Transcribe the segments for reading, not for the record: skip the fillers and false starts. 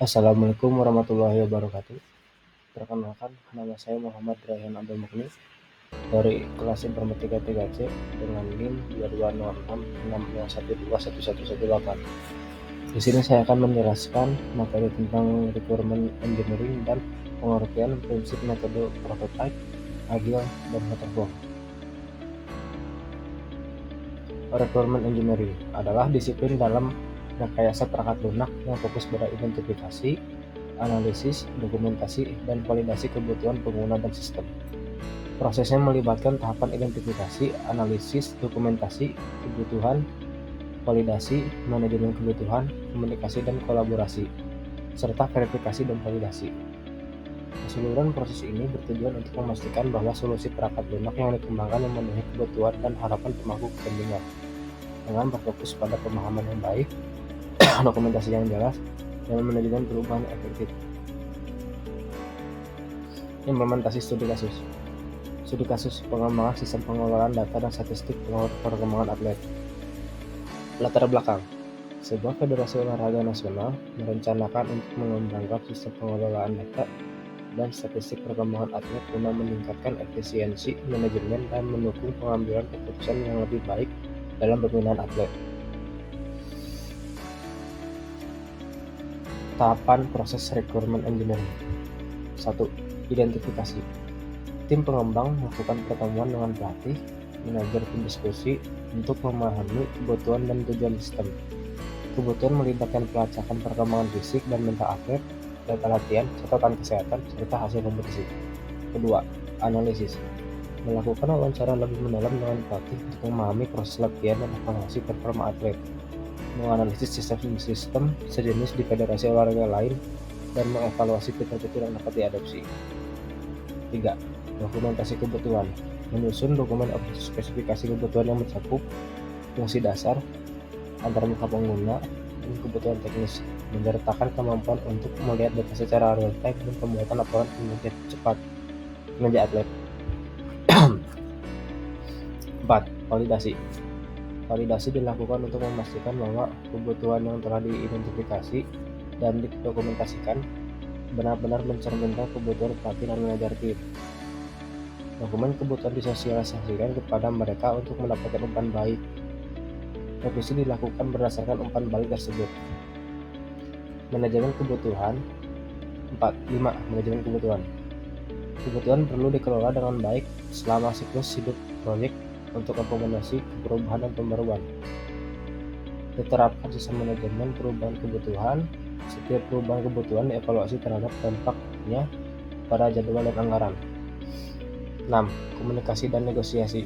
Assalamualaikum warahmatullahi wabarakatuh. Perkenalkan, nama saya Muhammad Rayhan Abdul Mukni dari kelas Informatika 3C dengan NIM 220660121118. Di sini saya akan menjelaskan materi tentang requirement engineering dan pengertian prinsip metode prototype, agile, dan waterfall. Requirement engineering adalah disiplin dalam rekayasa perangkat lunak yang fokus pada identifikasi, analisis, dokumentasi, dan validasi kebutuhan pengguna dan sistem. Prosesnya melibatkan tahapan identifikasi, analisis, dokumentasi, kebutuhan, validasi, manajemen kebutuhan, komunikasi dan kolaborasi, serta verifikasi dan validasi. Keseluruhan proses ini bertujuan untuk memastikan bahwa solusi perangkat lunak yang dikembangkan memenuhi kebutuhan dan harapan pemangku kepentingan, dengan berfokus pada pemahaman yang baik, dokumentasi yang jelas, dan manajemen perubahan yang efektif. Implementasi studi kasus. Studi kasus pengembangan sistem pengelolaan data dan statistik perkembangan atlet. Latar belakang. Sebuah federasi olahraga nasional merencanakan untuk mengembangkan sistem pengelolaan data dan statistik perkembangan atlet guna meningkatkan efisiensi manajemen dan mendukung pengambilan keputusan yang lebih baik dalam pembinaan atlet. Tahapan proses requirement engineering. 1. Identifikasi. Tim pengembang melakukan pertemuan dengan pelatih, manajer tim diskusi untuk memahami kebutuhan dan tujuan sistem. Kebutuhan melibatkan pelacakan perkembangan fisik dan mental atlet, data latihan, catatan kesehatan, serta hasil kompetisi. Kedua, analisis. Melakukan wawancara lebih mendalam dengan pelatih untuk memahami proses latihan dan evaluasi performa atlet. Menganalisis sistem sejenis di federasi olahraga lain dan mengevaluasi fitur-fitur yang dapat diadopsi. 3. Dokumentasi kebutuhan. Menyusun dokumen spesifikasi kebutuhan yang mencakup fungsi dasar, antarmuka pengguna, dan kebutuhan teknis, menyertakan kemampuan untuk melihat data secara real time dan pembuatan laporan kinerja cepat kinerja atlet. 4. Validasi. Validasi dilakukan untuk memastikan bahwa kebutuhan yang telah diidentifikasi dan didokumentasikan benar-benar mencerminkan kebutuhan pelatih dan manajer tim. Dokumen kebutuhan disosialisasikan kepada mereka untuk mendapatkan umpan balik. Revisi dilakukan berdasarkan umpan balik tersebut. Manajemen kebutuhan. 5. Manajemen kebutuhan. Kebutuhan perlu dikelola dengan baik selama siklus hidup proyek untuk akomodasi perubahan dan pembaruan. Diterapkan sistem manajemen perubahan kebutuhan. Setiap perubahan kebutuhan dievaluasi terhadap dampaknya pada jadwal dan anggaran. 6. Komunikasi dan negosiasi.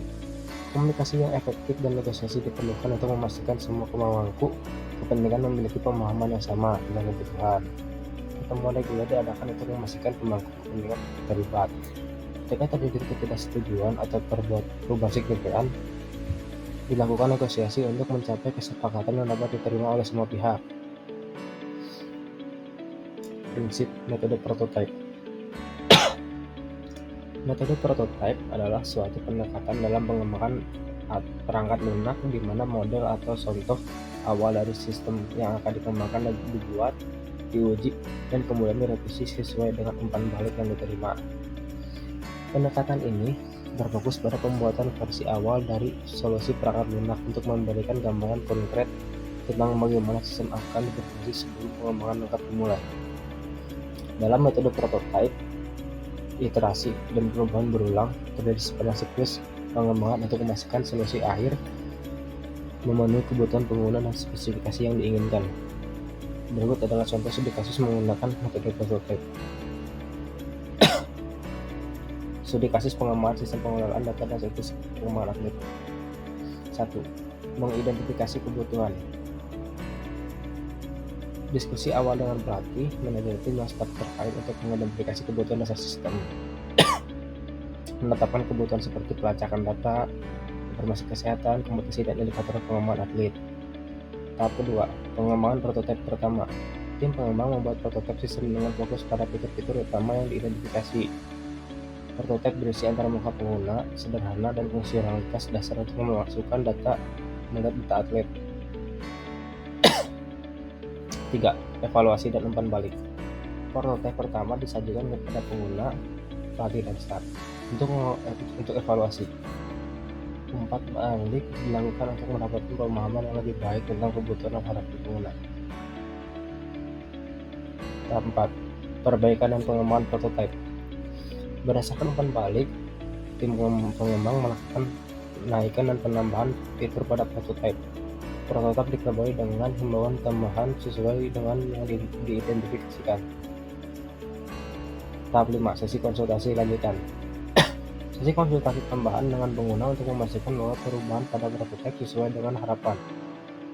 Komunikasi yang efektif dan negosiasi diperlukan untuk memastikan semua pemangku kepentingan memiliki pemahaman yang sama tentang kebutuhan. Pertemuan reguler diadakan untuk memastikan pemangku kepentingan terlibat. Ketika terjadi ketidaksetujuan atau perubahan signifikan, dilakukan negosiasi untuk mencapai kesepakatan yang dapat diterima oleh semua pihak. Prinsip metode prototype. Metode prototype adalah suatu pendekatan dalam pengembangan perangkat lunak di mana model atau contoh awal dari sistem yang akan dikembangkan dan dibuat, diuji, dan kemudian direvisi sesuai dengan umpan balik yang diterima. Pendekatan ini berfokus pada pembuatan versi awal dari solusi perangkat lunak untuk memberikan gambaran konkret tentang bagaimana sistem akan beroperasi sebelum pengembangan lengkap dimulai. Dalam metode prototype, iterasi dan perubahan berulang terjadi sepanjang siklus pengembangan untuk memastikan solusi akhir memenuhi kebutuhan pengguna dan spesifikasi yang diinginkan. Berikut adalah contoh studi kasus menggunakan metode prototype. Studi kasus pengembangan sistem pengelolaan data dan statistik perkembangan atlet. 1. Mengidentifikasi kebutuhan. Diskusi awal dengan pelatih, manajer tim dan staf terkait untuk mengidentifikasi kebutuhan dasar sistem. Menetapkan kebutuhan seperti pelacakan data, informasi kesehatan, kompetisi, dan indikator pengembangan atlet. Tahap kedua, pengembangan prototipe pertama. Tim pengembang membuat prototipe sistem dengan fokus pada fitur-fitur utama yang diidentifikasi. Prototipe berisi antarmuka pengguna, sederhana, dan fungsionalitas dasar untuk memasukkan data melihat data atlet. 3. Evaluasi dan umpan balik. Prototipe pertama disajikan kepada pengguna, pelatih, dan staf. Untuk evaluasi, umpan balik dilakukan untuk mendapatkan pemahaman yang lebih baik tentang kebutuhan dan harapan pengguna. Tahap 4. Perbaikan dan pengembangan prototipe. Berdasarkan umpan balik, tim pengembang melakukan penaikan dan penambahan fitur pada prototipe. Prototipe diperbarui dengan himbauan tambahan sesuai dengan yang diidentifikasikan. Tahap 5. Sesi konsultasi lanjutan. Sesi konsultasi tambahan dengan pengguna untuk memastikan bahwa perubahan pada prototipe sesuai dengan harapan.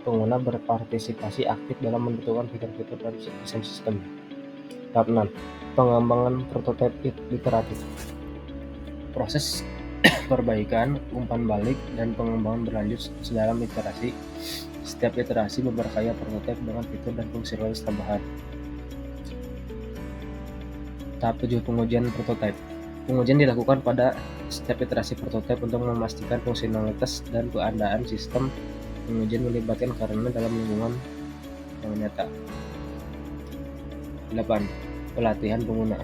Pengguna berpartisipasi aktif dalam menentukan fitur-fitur dan desain sistem. Tahap 6. Pengembangan prototipe iteratif. Proses perbaikan, umpan balik, dan pengembangan berlanjut dalam iterasi. Setiap iterasi memperkaya prototipe dengan fitur dan fungsionalitas tambahan. Tahap 7. Pengujian prototipe. Pengujian dilakukan pada setiap iterasi prototipe untuk memastikan fungsionalitas dan keadaan sistem. Pengujian melibatkan karena dalam lingkungan yang nyata. 8. Pelatihan pengguna.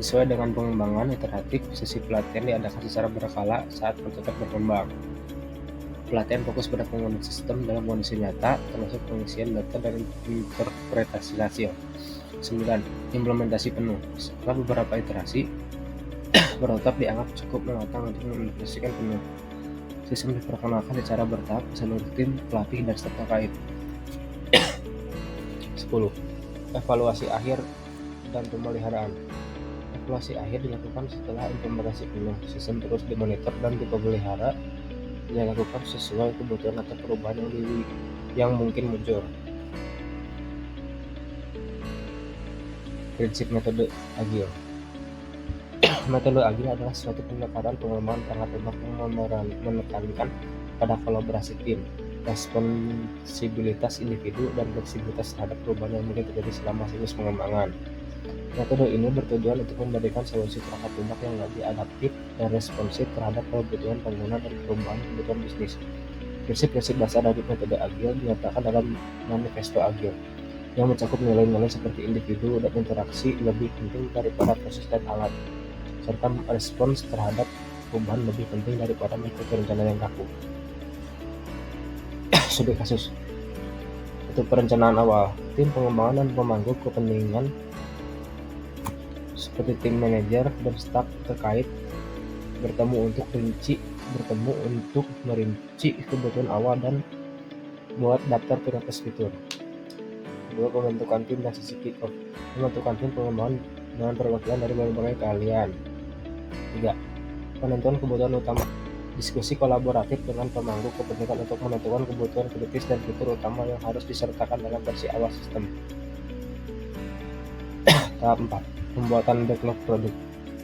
Sesuai dengan pengembangan iteratif, sesi pelatihan diadakan secara berkala saat prototipe berkembang. Pelatihan fokus pada penggunaan sistem dalam kondisi nyata, termasuk pengisian data dan interpretasi hasil. 9. Implementasi penuh. Setelah beberapa iterasi, prototipe dianggap cukup matang untuk mengimplementasikan penuh. Sistem diperkenalkan secara bertahap ke seluruh tim, pelatih, dan staf terkait. 10. Evaluasi akhir dan pemeliharaan. Evaluasi akhir dilakukan setelah implementasi penuh. Sistem terus dimonitor dan dipelihara, dilakukan sesuai kebutuhan atau perubahan yang mungkin muncul. Prinsip metode agile. Metode agile adalah suatu pendekatan pengembangan perangkat lunak yang menekankan pada kolaborasi tim, responsibilitas individu, dan fleksibilitas terhadap perubahan yang mungkin terjadi selama siklus pengembangan. Metode ini bertujuan untuk memberikan solusi perangkat lunak yang lebih adaptif dan responsif terhadap kebutuhan pengguna dan perubahan kebutuhan bisnis. Prinsip-prinsip dasar dari metode agile dinyatakan dalam Manifesto Agile, yang mencakup nilai-nilai seperti individu dan interaksi lebih penting daripada proses dan alat, serta respons terhadap perubahan lebih penting daripada mengikuti rencana yang kaku. Studi kasus. Untuk perencanaan awal, tim pengembangan dan pemangku kepentingan seperti tim manajer dan staf terkait bertemu untuk merinci kebutuhan awal dan buat daftar prioritas fitur. 2. Pembentukan tim dan sesi kick-off. Pembentukan tim pengembangan dengan perwakilan dari berbagai keahlian. 3. Penentuan kebutuhan utama. Diskusi kolaboratif dengan pemangku kepentingan untuk menentukan kebutuhan kritis dan fitur utama yang harus disertakan dalam versi awal sistem. Tahap 4. Pembuatan backlog produk.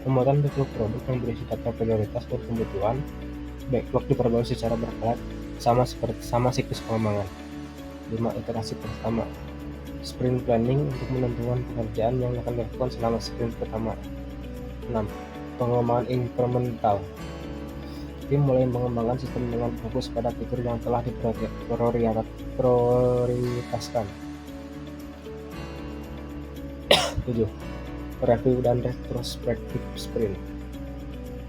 Pembuatan backlog produk yang berisi data prioritas dan kebutuhan. Backlog diperbarui secara berkala sama siklus pengembangan. 5. Iterasi pertama. Sprint planning untuk menentukan pekerjaan yang akan dilakukan selama sprint pertama. 6. Pengembangan incremental. Tim mulai mengembangkan sistem dengan fokus pada fitur yang telah diprioritaskan. 7. Review dan retrospektif sprint.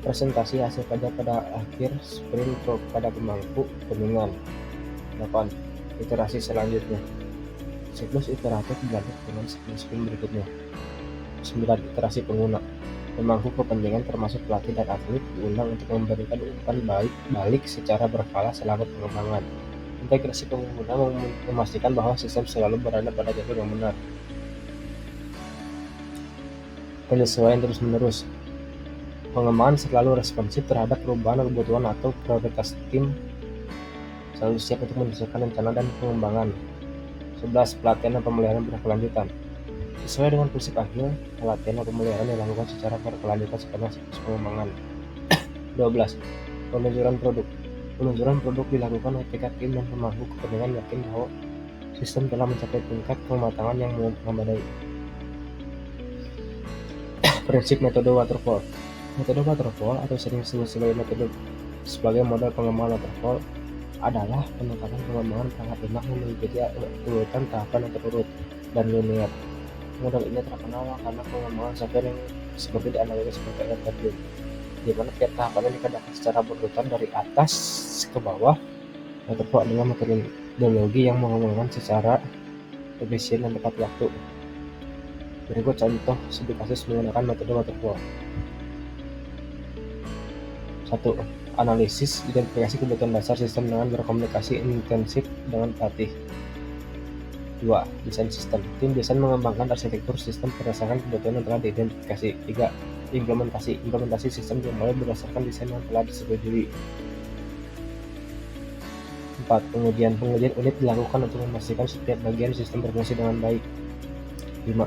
Presentasi hasil kerja pada akhir sprint pada pemangku kepentingan. 8. Iterasi selanjutnya. Siklus iteratif berlanjut dengan sprint berikutnya. 9. Iterasi pengguna. Pemangku kepentingan termasuk pelatih dan atlet diundang untuk memberikan umpan balik secara berkala selama pengembangan. Integrasi pengguna memastikan bahwa sistem selalu berada pada jalur yang benar. Penyesuaian terus-menerus. Pengembangan selalu responsif terhadap perubahan kebutuhan atau prioritas tim, selalu siap untuk menyesuaikan rencana dan pengembangan. 11. Pelatihan dan pemeliharaan berkelanjutan. Sesuai dengan prinsip agile, pelatihan dan pemeliharaan dilakukan secara berkelanjutan sepanjang siklus pengembangan. 12. Peluncuran produk. Peluncuran produk dilakukan ketika tim dan pemangku kepentingan yakin bahwa sistem telah mencapai tingkat kematangan yang memadai. Prinsip metode waterfall. Metode waterfall atau sering disebut sebagai metode sebagai model pengembangan waterfall adalah pendekatan pengembangan perangkat lunak yang mengikuti urutan tahapan yang terurut. dan linear. Model ini terkenal karena pengembangan software yang seperti dianalogi seperti AirTable, di mana tiap tahapan dikerjakan secara berurutan dari atas ke bawah. Waterfall adalah metodologi yang mengembangkan secara efisien dan tepat waktu. Berikut contoh studi kasus menggunakan metode waterfall. 1. Analisis identifikasi kebutuhan dasar sistem dengan berkomunikasi intensif dengan pelatih. 2. Desain sistem. Tim desain mengembangkan arsitektur sistem berdasarkan kebutuhan yang telah diidentifikasi. 3. Implementasi. Implementasi sistem dimulai berdasarkan desain yang telah disetujui. 4. Pengujian. Pengujian unit dilakukan untuk memastikan setiap bagian sistem berfungsi dengan baik. 5.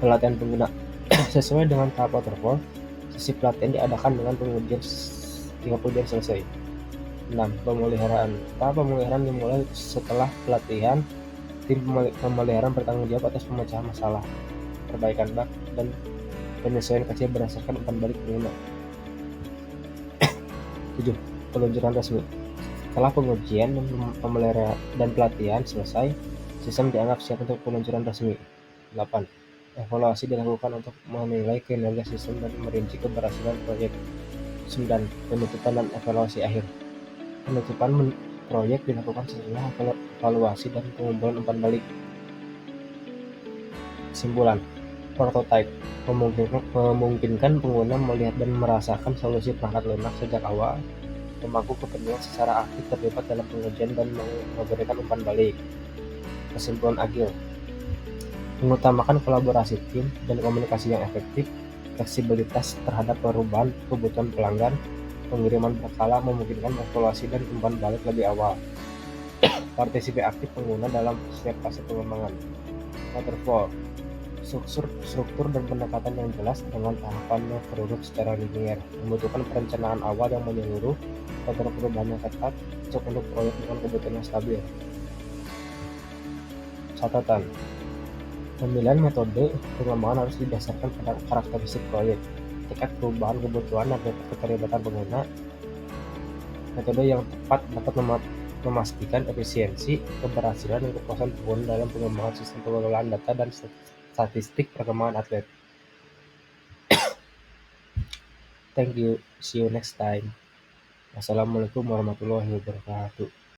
Pelatihan pengguna. Sesuai dengan tahap waterfall, sesi pelatihan diadakan dengan pengujian hingga pengujian selesai. 6. Pemeliharaan. Tahap pemeliharaan dimulai setelah pelatihan. Tim pemeliharaan bertanggung jawab atas pemecahan masalah, perbaikan bug, dan penyesuaian kecil berdasarkan umpan balik pengguna. 7. Peluncuran resmi. Setelah pengujian dan pelatihan selesai, sistem dianggap siap untuk peluncuran resmi. 8. Evaluasi dilakukan untuk menilai kinerja sistem dan merinci keberhasilan proyek. 9. Penutupan dan evaluasi akhir. Penutupan proyek dilakukan setelah evaluasi dan pengumpulan umpan balik. Kesimpulan, prototype memungkinkan pengguna melihat dan merasakan solusi perangkat lunak sejak awal, pemangku kepentingan secara aktif terlibat dalam pengujian dan memberikan umpan balik. Kesimpulan agil, mengutamakan kolaborasi tim dan komunikasi yang efektif, fleksibilitas terhadap perubahan kebutuhan pelanggan, pengiriman berkala memungkinkan evaluasi dan umpan balik lebih awal, partisipasi aktif pengguna dalam setiap fase pengembangan. Waterfall, struktur dan pendekatan yang jelas dengan tahapan yang terurut secara linear, membutuhkan perencanaan awal yang menyeluruh, agar perubahan yang ketat, cocok untuk proyek dengan kebutuhan yang stabil. Catatan, pemilihan metode pengembangan harus didasarkan pada karakteristik proyek, tingkat perubahan kebutuhan, dan keterlibatan pengguna. Metode yang tepat dapat memastikan efisiensi, keberhasilan, dan kepuasan pengguna dalam pengembangan sistem pengelolaan data dan statistik perkembangan atlet. Thank you. See you next time. Wassalamualaikum warahmatullahi wabarakatuh.